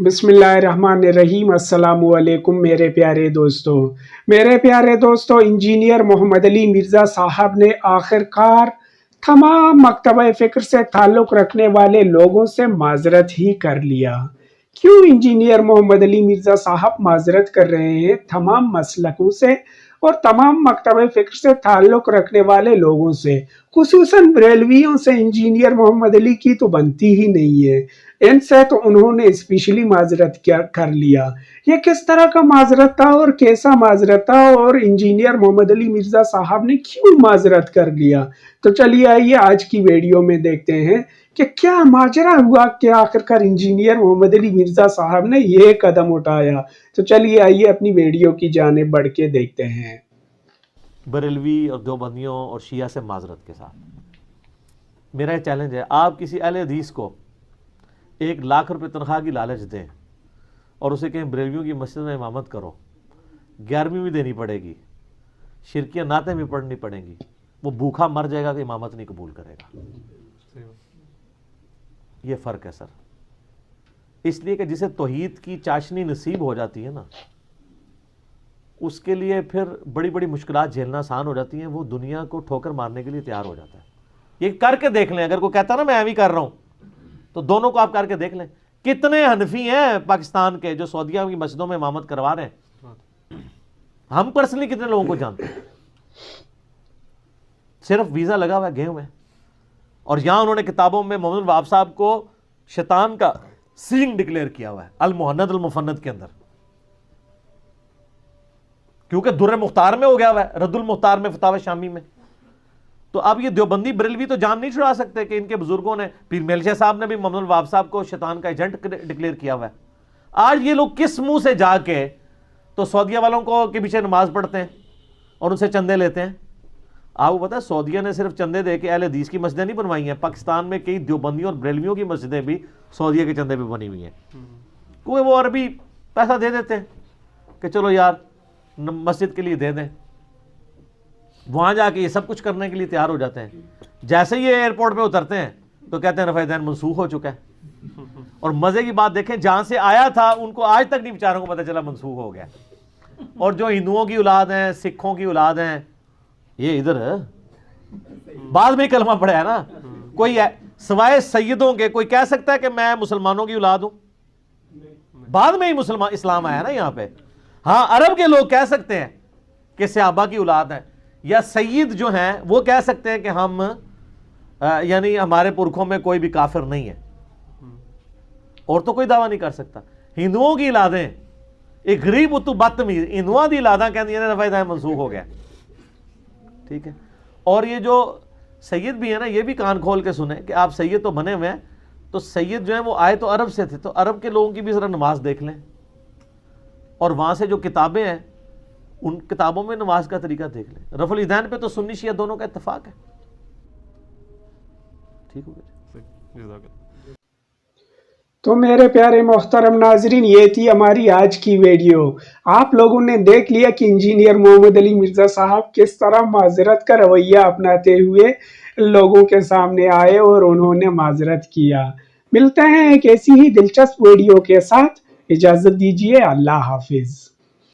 बिस्मिल्लाहिर्रहमानिर्रहीम। अस्सलाम वालेकुम मेरे प्यारे दोस्तों, इंजीनियर मोहम्मद अली मिर्ज़ा साहब ने आखिरकार तमाम मकतब फ़िक्र से ताल्लुक़ रखने वाले लोगों से माज़रत ही कर लिया। क्यों इंजीनियर मोहम्मद अली मिर्ज़ा साहब माज़रत कर रहे हैं तमाम मसलकों से और तमाम मकतब फ़िक्र से ताल्लुक़ रखने वाले लोगों से, खुसूसन बरेलवियों से इंजीनियर मोहम्मद अली की तो बनती ही नहीं है। इनसे तो उन्होंने स्पेशली माजरत कर लिया। ये किस तरह का माजरत था और कैसा माजरत था और इंजीनियर मोहम्मद अली मिर्ज़ा साहब ने क्यों माजरत कर लिया? तो चलिए आइए आज की वीडियो में देखते हैं कि क्या माजरा हुआ कि आखिरकार इंजीनियर मोहम्मद अली मिर्ज़ा साहब ने ये कदम उठाया। तो चलिए आइए अपनी वीडियो की जानिब बढ़ के देखते हैं। बरेलवी और देवबंदियों और शिया से माजरत के साथ मेरा चैलेंज है, आप किसी अहले हदीस को 1 लाख रुपए तनख्वाह की लालच दें और उसे कहें बरेलवियों की मस्जिद में इमामत करो, 11वीं भी देनी पड़ेगी, शिरकिया नातें भी पढ़नी पड़ेंगी, वो भूखा मर जाएगा कि इमामत नहीं कबूल करेगा। ये फ़र्क है सर। इसलिए कि जिसे तौहीद की चाशनी नसीब हो जाती है ना, उसके लिए फिर बड़ी बड़ी मुश्किलात झेलना आसान हो जाती हैं। वो दुनिया को ठोकर मारने के लिए तैयार हो जाता है। ये करके देख लें। अगर कोई कहता ना मैं ऐवी कर रहा हूँ, तो दोनों को आप करके देख लें। कितने हनफी हैं पाकिस्तान के जो सऊदीया की मस्जिदों में इमामत करवा रहे हैं? हम पर्सनली कितने लोगों को जानते हैं? सिर्फ वीज़ा लगा हुआ है, गए हुए हैं। और यहां उन्होंने किताबों में मोहम्मद वहाब साहब को शैतान का सींग डिक्लेयर किया हुआ है अल मुहन्नद अल मुफन्नद के अंदर, क्योंकि दुर्र मुख्तार में हो गया हुआ है, रद्दुल मुख्तार में, फतावा शामी में। तो अब ये देवबंदी बरेलवी तो जान नहीं छुड़ा सकते कि इनके बुजुर्गों ने, पीर मेलशा साहब ने भी मोहम्मद वहाब साहब को शैतान का एजेंट डिक्लेयर किया हुआ है। आज ये लोग किस मुंह से जाके तो सऊदीया वालों को के पीछे नमाज पढ़ते हैं और उनसे चंदे लेते हैं। आपको पता है सऊदीया ने सिर्फ चंदे दे के अहले हदीस की मस्जिदें नहीं बनवाई हैं, पाकिस्तान में कई देवबंदियों और बरेलवियों की मस्जिदें भी सऊदीया के चंदे पे बनी हुई हैं। क्योंकि वो अरबी पैसा दे देते हैं कि चलो यार मस्जिद के लिए दे दें, वहां जाके ये सब कुछ करने के लिए तैयार हो जाते हैं। जैसे ही ये एयरपोर्ट पे उतरते हैं तो कहते हैं रफ़ा दैन मनसूख हो चुका है। और मजे की बात देखें, जहां से आया था उनको आज तक नहीं बेचारों को पता चला मनसूख हो गया। और जो हिंदुओं की औलाद हैं, सिखों की औलाद हैं, ये इधर बाद में कलमा पड़ा है ना। कोई सवाए सैयदों के कोई कह सकता है कि मैं मुसलमानों की औलाद हूं? बाद में ही मुसलमान इस्लाम आया ना यहाँ पे। हाँ, अरब के लोग कह सकते हैं कि सहाबा की औलाद है, या सैयद जो हैं वो कह सकते हैं कि हम यानी हमारे पुरखों में कोई भी काफिर नहीं है, और तो कोई दावा नहीं कर सकता। हिंदुओं की औलादें, एक गरीब उतु बदतमीज हिंदुओं की औलादा कहती है रफ़ा मनसूख हो गया। ठीक है। और ये जो सैयद भी है ना, ये भी कान खोल के सुने कि आप सैयद तो बने हुए हैं, तो सैयद जो है वो आए तो अरब से थे, तो अरब के लोगों की भी जरा नमाज देख लें और वहां से जो किताबें हैं उन किताबों में नमाज का तरीका देख लें। रफ़ुल ईदैन पे तो सुन्नी शिया दोनों का इत्तेफाक है। ठीक हो गया। तो मेरे प्यारे मोहतरम नाजरीन, ये थी हमारी आज की वीडियो। आप लोगों ने देख लिया कि इंजीनियर मोहम्मद अली मिर्ज़ा साहब किस तरह माजरत का रवैया अपनाते हुए लोगों के सामने आए और उन्होंने माजरत किया। मिलते हैं एक ऐसी ही दिलचस्प वीडियो के साथ। इजाज़त दीजिए। अल्लाह हाफिज़।